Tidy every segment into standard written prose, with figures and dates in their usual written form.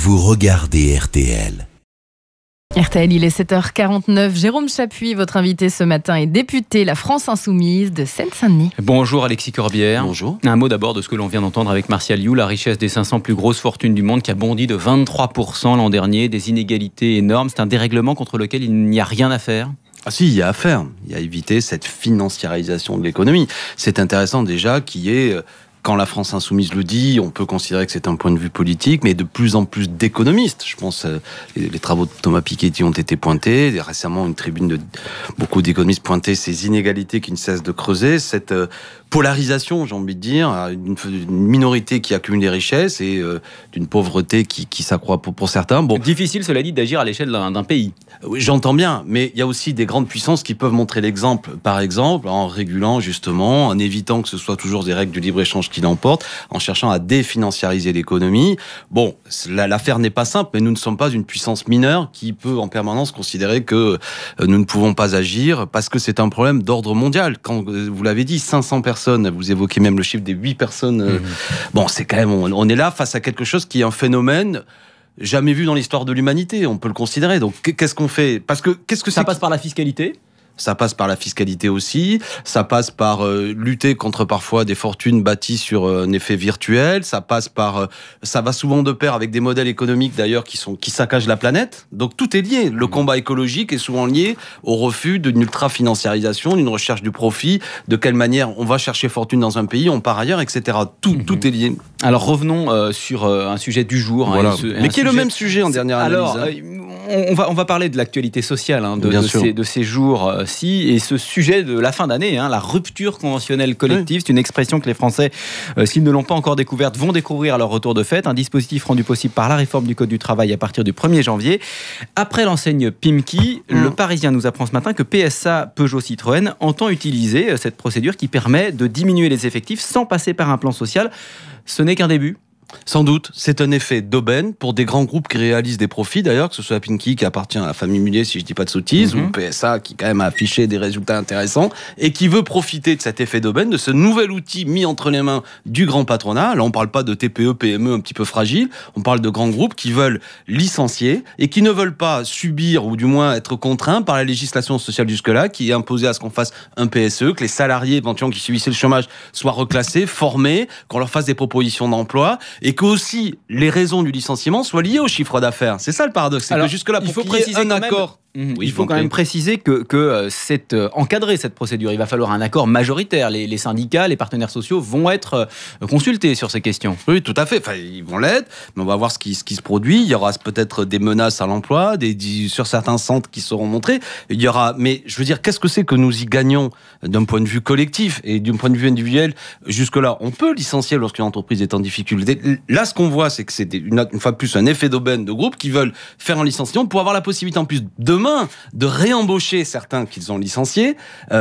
vous regardez RTL. RTL, il est 7h49. Jérôme Chapuis, votre invité ce matin, est député La France Insoumise de Seine-Saint-Denis. Bonjour Alexis Corbière. Bonjour. Un mot d'abord de ce que l'on vient d'entendre avec Martial You, la richesse des 500 plus grosses fortunes du monde qui a bondi de 23% l'an dernier, des inégalités énormes. C'est un dérèglement contre lequel il n'y a rien à faire. Ah si, il y a à faire. Il y a à éviter cette financiarisation de l'économie. C'est intéressant déjà qu'il y ait... Quand la France Insoumise le dit, on peut considérer que c'est un point de vue politique, mais de plus en plus d'économistes. Je pense les travaux de Thomas Piketty ont été pointés. Et récemment, une tribune de beaucoup d'économistes pointait ces inégalités qui ne cessent de creuser, cette polarisation, j'ai envie de dire, une minorité qui accumule des richesses et d'une pauvreté qui s'accroît pour certains. Bon, difficile, cela dit, d'agir à l'échelle d'un pays. Oui, j'entends bien, mais il y a aussi des grandes puissances qui peuvent montrer l'exemple, par exemple, en régulant justement, en évitant que ce soit toujours des règles du libre-échange qui l'emportent, en cherchant à définanciariser l'économie. Bon, l'affaire n'est pas simple, mais nous ne sommes pas une puissance mineure qui peut en permanence considérer que nous ne pouvons pas agir parce que c'est un problème d'ordre mondial. Quand vous l'avez dit, 500 personnes, vous évoquez même le chiffre des 8 personnes. Bon, c'est quand même, on est là face à quelque chose qui est un phénomène jamais vu dans l'histoire de l'humanité, on peut le considérer. Donc qu'est-ce qu'on fait ? Parce que qu'est-ce que ça passe par la fiscalité ? Ça passe par la fiscalité aussi, ça passe par lutter contre parfois des fortunes bâties sur un effet virtuel, ça passe par ça va souvent de pair avec des modèles économiques d'ailleurs qui saccagent la planète. Donc tout est lié. Le combat écologique est souvent lié au refus d'une ultra-financiarisation, d'une recherche du profit, de quelle manière on va chercher fortune dans un pays, on part ailleurs, etc. Tout est lié. Alors revenons sur un sujet du jour. Voilà. Mais qui est le même sujet en dernière analyse. Alors, on va parler de l'actualité sociale de ces jours-ci et ce sujet de la fin d'année, la rupture conventionnelle collective. Oui. C'est une expression que les Français, s'ils ne l'ont pas encore découverte, vont découvrir à leur retour de fête. Un dispositif rendu possible par la réforme du Code du travail à partir du 1er janvier. Après l'enseigne Pimki, le Parisien nous apprend ce matin que PSA Peugeot Citroën entend utiliser cette procédure qui permet de diminuer les effectifs sans passer par un plan social. Ce n'est qu'un début. Sans doute, c'est un effet d'aubaine pour des grands groupes qui réalisent des profits, d'ailleurs, que ce soit Pimki qui appartient à la famille Mullier, si je ne dis pas de sottises, ou PSA qui quand même a affiché des résultats intéressants, et qui veut profiter de cet effet d'aubaine, de ce nouvel outil mis entre les mains du grand patronat. Là, on ne parle pas de TPE, PME un petit peu fragiles, on parle de grands groupes qui veulent licencier et qui ne veulent pas subir, ou du moins être contraints par la législation sociale jusque-là, qui est imposée à ce qu'on fasse un PSE, que les salariés éventuellement qui subissaient le chômage soient reclassés, formés, qu'on leur fasse des propositions d'emploi, et que aussi les raisons du licenciement soient liées au chiffre d'affaires. C'est ça le paradoxe, c'est que jusque-là, pour qu'il y ait un accord... Oui, il faut quand même préciser que c'est encadré cette procédure. Il va falloir un accord majoritaire. Les syndicats, les partenaires sociaux vont être consultés sur ces questions. Oui, tout à fait. Enfin, ils vont l'être, mais on va voir ce qui se produit. Il y aura peut-être des menaces à l'emploi, sur certains centres qui seront montrés. Il y aura, mais je veux dire, qu'est-ce que c'est que nous y gagnons d'un point de vue collectif et d'un point de vue individuel ? Jusque-là, on peut licencier lorsqu'une entreprise est en difficulté. Là, ce qu'on voit, c'est que c'est une fois de plus un effet d'aubaine de groupes qui veulent faire un licenciement pour avoir la possibilité en plus demain de réembaucher certains qu'ils ont licenciés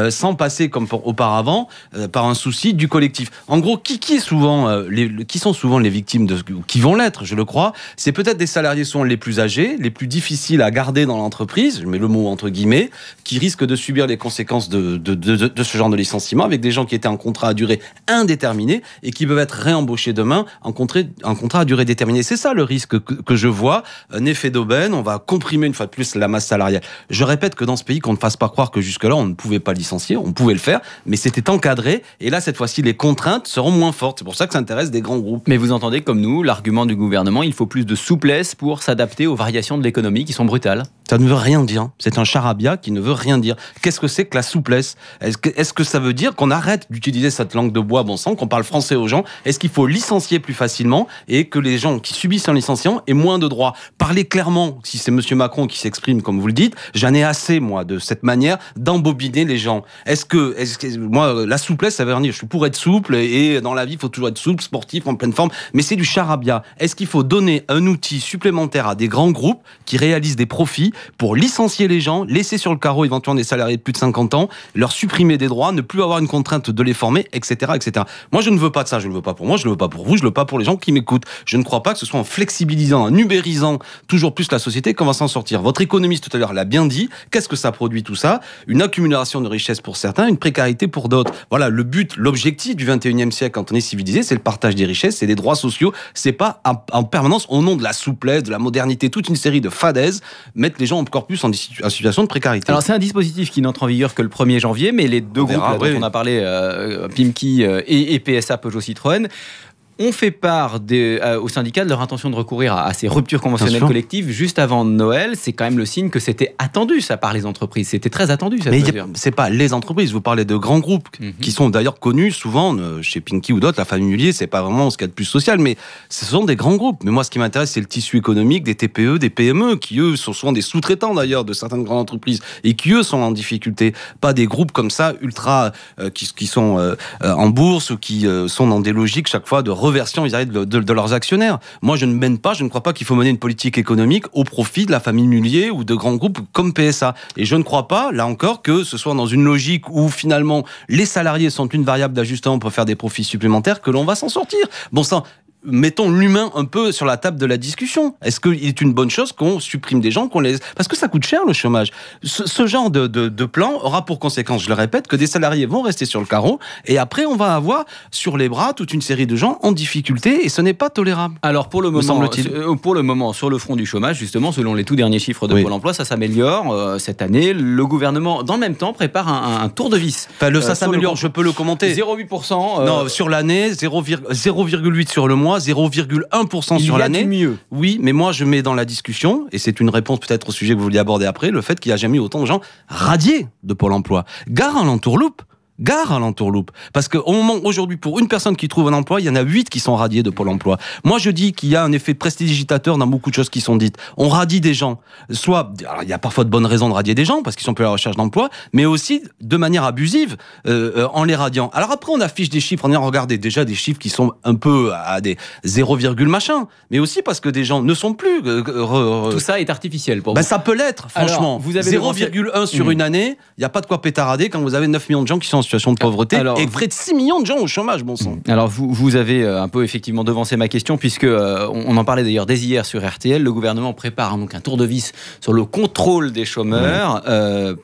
sans passer comme auparavant par un souci du collectif. En gros, qui sont souvent les victimes qui vont l'être, je le crois, c'est peut-être des salariés souvent les plus âgés, les plus difficiles à garder dans l'entreprise, je mets le mot entre guillemets, qui risquent de subir les conséquences de ce genre de licenciement avec des gens qui étaient en contrat à durée indéterminée et qui peuvent être réembauchés demain en contrat à durée déterminée. C'est ça le risque que je vois, un effet d'aubaine, on va comprimer une fois de plus la masse salariale. Je répète que dans ce pays, qu'on ne fasse pas croire que jusque-là, on ne pouvait pas licencier, on pouvait le faire, mais c'était encadré, et là, cette fois-ci, les contraintes seront moins fortes. C'est pour ça que ça intéresse des grands groupes. Mais vous entendez, comme nous, l'argument du gouvernement, il faut plus de souplesse pour s'adapter aux variations de l'économie qui sont brutales. Ça ne veut rien dire. C'est un charabia qui ne veut rien dire. Qu'est-ce que c'est que la souplesse ? Est-ce que ça veut dire qu'on arrête d'utiliser cette langue de bois, bon sang, qu'on parle français aux gens ? Est-ce qu'il faut licencier plus facilement et que les gens qui subissent un licenciement aient moins de droits ? Parlez clairement, si c'est M. Macron qui s'exprime comme vous le dites, j'en ai assez, moi, de cette manière d'embobiner les gens. Est-ce que moi, la souplesse, ça veut dire, je suis pour être souple, et dans la vie, il faut toujours être souple, sportif, en pleine forme, mais c'est du charabia. Est-ce qu'il faut donner un outil supplémentaire à des grands groupes qui réalisent des profits pour licencier les gens, laisser sur le carreau éventuellement des salariés de plus de 50 ans, leur supprimer des droits, ne plus avoir une contrainte de les former, etc., etc. Moi, je ne veux pas de ça. Je ne le veux pas pour moi, je ne le veux pas pour vous, je ne le veux pas pour les gens qui m'écoutent. Je ne crois pas que ce soit en flexibilisant, en ubérisant toujours plus la société qu'on va s'en sortir. Votre économiste tout à l'heure l'a bien dit. Qu'est-ce que ça produit tout ça? Une accumulation de richesses pour certains, une précarité pour d'autres. Voilà, le but, l'objectif du 21e siècle quand on est civilisé, c'est le partage des richesses, c'est des droits sociaux. C'est pas en permanence, au nom de la souplesse, de la modernité, toute une série de fadaises, mettre les gens encore plus en situation de précarité. Alors c'est un dispositif qui n'entre en vigueur que le 1er janvier, mais les deux groupes dont on a parlé, Pimki et PSA Peugeot Citroën, ont fait part aux syndicats de leur intention de recourir à ces ruptures conventionnelles collectives juste avant Noël. C'est quand même le signe que c'était attendu, ça, par les entreprises. C'était très attendu, cette mesure. C'est pas les entreprises. Vous parlez de grands groupes qui sont d'ailleurs connus souvent chez Pimki ou d'autres. La famille Mullier, c'est pas vraiment ce qu'il y a de plus social, mais ce sont des grands groupes. Mais moi, ce qui m'intéresse, c'est le tissu économique des TPE, des PME, qui eux sont souvent des sous-traitants d'ailleurs de certaines grandes entreprises et qui eux sont en difficulté. Pas des groupes comme ça ultra qui sont en bourse ou qui sont dans des logiques chaque fois de reversion de leurs actionnaires. Moi, je ne crois pas qu'il faut mener une politique économique au profit de la famille Mullier ou de grands groupes comme PSA. Et je ne crois pas, là encore, que ce soit dans une logique où finalement les salariés sont une variable d'ajustement pour faire des profits supplémentaires que l'on va s'en sortir. Bon sang, mettons l'humain un peu sur la table de la discussion. Est-ce qu'il est une bonne chose qu'on supprime des gens, parce que ça coûte cher le chômage. Ce genre de plan aura pour conséquence, je le répète, que des salariés vont rester sur le carreau et après on va avoir sur les bras toute une série de gens en difficulté et ce n'est pas tolérable. Alors pour le moment, sur le front du chômage, justement, selon les tout derniers chiffres de Pôle emploi, ça s'améliore cette année. Le gouvernement, dans le même temps, prépare un tour de vis. Enfin, ça s'améliore, je peux le commenter. 0,8%. Non, sur l'année, 0,8 sur le mois, 0,1% sur l'année. Mieux. Oui, mais moi je mets dans la discussion, et c'est une réponse peut-être au sujet que vous vouliez aborder après, le fait qu'il n'y a jamais eu autant de gens radiés de Pôle emploi. Gare à l'entourloupe. Parce qu'au moment aujourd'hui, pour une personne qui trouve un emploi, il y en a 8 qui sont radiés de Pôle emploi. Moi, je dis qu'il y a un effet prestidigitateur dans beaucoup de choses qui sont dites. On radie des gens. Alors, il y a parfois de bonnes raisons de radier des gens, parce qu'ils sont plus à la recherche d'emploi, mais aussi de manière abusive, en les radiant. Alors après, on affiche des chiffres, on a regardé déjà des chiffres qui sont un peu à des 0, machin, mais aussi parce que des gens ne sont plus... Tout ça est artificiel pour vous. Ça peut l'être, franchement. 0,1 sur une année, il n'y a pas de quoi pétarader quand vous avez 9 millions de gens qui sont en situation de pauvreté et près de 6 millions de gens au chômage, bon sang. Alors vous avez un peu effectivement devancé ma question puisque on en parlait d'ailleurs dès hier sur RTL. Le gouvernement prépare donc un tour de vis sur le contrôle des chômeurs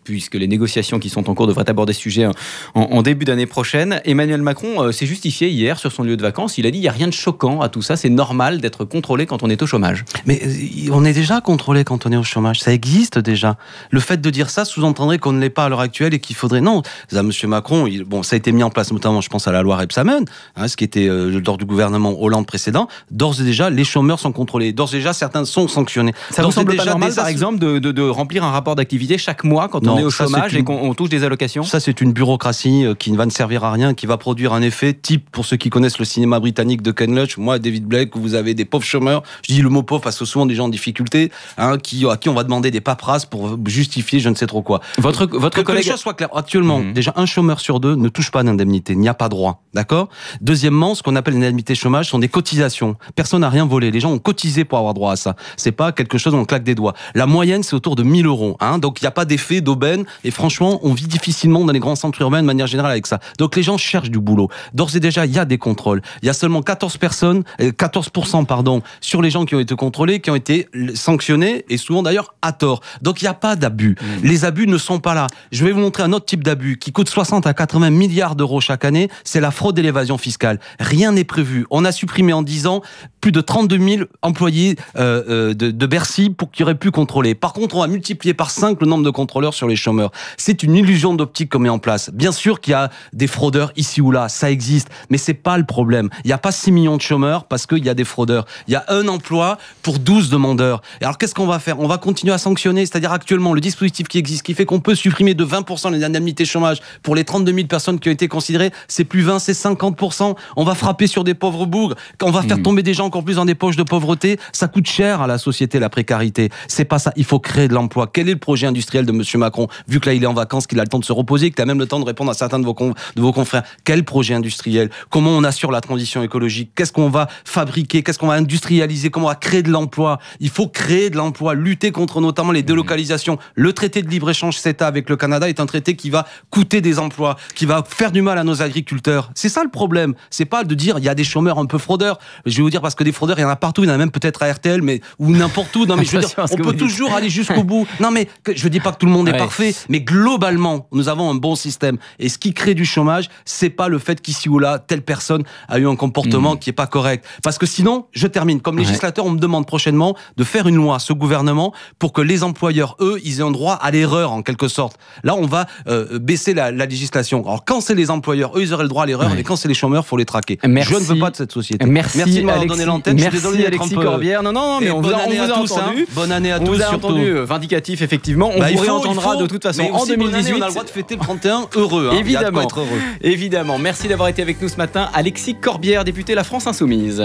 puisque les négociations qui sont en cours devraient aborder ce sujet en début d'année prochaine. Emmanuel Macron s'est justifié hier sur son lieu de vacances. Il a dit il n'y a rien de choquant à tout ça. C'est normal d'être contrôlé quand on est au chômage. Mais on est déjà contrôlé quand on est au chômage. Ça existe déjà. Le fait de dire ça sous-entendrait qu'on ne l'est pas à l'heure actuelle et qu'il faudrait... Non, ça, M. Macron, ça a été mis en place notamment, je pense à la loi Rebsamen, ce qui était lors du gouvernement Hollande précédent. D'ores et déjà, les chômeurs sont contrôlés. D'ores et déjà, certains sont sanctionnés. Ça vous semble pas normal, par exemple, de remplir un rapport d'activité chaque mois quand on est au chômage et qu'on touche des allocations? Ça, c'est une bureaucratie qui ne va ne servir à rien, qui va produire un effet type, pour ceux qui connaissent le cinéma britannique de Ken Loach, moi, David Blake, où vous avez des pauvres chômeurs. Je dis le mot pauvre parce que souvent des gens en difficulté, à qui on va demander des paperasses pour justifier je ne sais trop quoi. Votre collègue... Que les choses soient claires. Actuellement, déjà, un chômeur sur deux ne touche pas d'indemnité, il n'y a pas droit, d'accord? Deuxièmement, ce qu'on appelle une indemnité chômage sont des cotisations. Personne n'a rien volé, les gens ont cotisé pour avoir droit à ça. C'est pas quelque chose où on claque des doigts. La moyenne, c'est autour de 1 000 €, donc il n'y a pas d'effet d'aubaine, et franchement, on vit difficilement dans les grands centres urbains de manière générale avec ça. Donc les gens cherchent du boulot. D'ores et déjà, il y a des contrôles. Il y a seulement 14% sur les gens qui ont été contrôlés, qui ont été sanctionnés, et souvent d'ailleurs à tort. Donc il n'y a pas d'abus. Les abus ne sont pas là. Je vais vous montrer un autre type d'abus qui coûte 60 à 80 milliards d'euros chaque année, c'est la fraude et l'évasion fiscale. Rien n'est prévu. On a supprimé en 10 ans plus de 32 000 employés de Bercy qui auraient pu contrôler. Par contre, on a multiplié par 5 le nombre de contrôleurs sur les chômeurs. C'est une illusion d'optique qu'on met en place. Bien sûr qu'il y a des fraudeurs ici ou là, ça existe, mais c'est pas le problème. Il n'y a pas 6 millions de chômeurs parce qu'il y a des fraudeurs. Il y a un emploi pour 12 demandeurs. Et alors qu'est-ce qu'on va faire? On va continuer à sanctionner, c'est-à-dire actuellement le dispositif qui existe, qui fait qu'on peut supprimer de 20% les indemnités chômage pour les 32 52 000 personnes qui ont été considérées, c'est plus 20, c'est 50%. On va frapper sur des pauvres bougres, on va faire tomber des gens encore plus dans des poches de pauvreté. Ça coûte cher à la société, la précarité. C'est pas ça. Il faut créer de l'emploi. Quel est le projet industriel de monsieur Macron, vu que là il est en vacances, qu'il a le temps de se reposer, qu'il a même le temps de répondre à certains de vos confrères? Quel projet industriel? Comment on assure la transition écologique? Qu'est-ce qu'on va fabriquer? Qu'est-ce qu'on va industrialiser? Comment on va créer de l'emploi? Il faut créer de l'emploi, lutter contre notamment les délocalisations. Le traité de libre-échange CETA avec le Canada est un traité qui va coûter des emplois, qui va faire du mal à nos agriculteurs. C'est ça le problème. C'est pas de dire il y a des chômeurs un peu fraudeurs. Je vais vous dire, parce que des fraudeurs, il y en a partout. Il y en a même peut-être à RTL, mais ou n'importe où. Non, mais je veux dire, on peut toujours aller jusqu'au bout. Non, mais je dis pas que tout le monde est parfait, mais globalement, nous avons un bon système. Et ce qui crée du chômage, c'est pas le fait qu'ici ou là, telle personne a eu un comportement qui est pas correct. Parce que sinon, je termine. Comme législateur, on me demande prochainement de faire une loi, ce gouvernement, pour que les employeurs, eux, ils aient un droit à l'erreur, en quelque sorte. Là, on va baisser la législation. Alors, quand c'est les employeurs, eux, ils auraient le droit à l'erreur, et quand c'est les chômeurs, faut les traquer. Merci. Je ne veux pas de cette société. Merci de m'avoir donné l'antenne. Merci, je suis désolé Alexis Corbière. Non, mais on vous a entendu. Bonne année à tous. On vous a surtout. entendu, vindicatif, effectivement. On vous réentendra de toute façon en 2018. On a le droit de fêter le 31 heureux. Évidemment. Être heureux. Évidemment. Merci d'avoir été avec nous ce matin. Alexis Corbière, député La France Insoumise.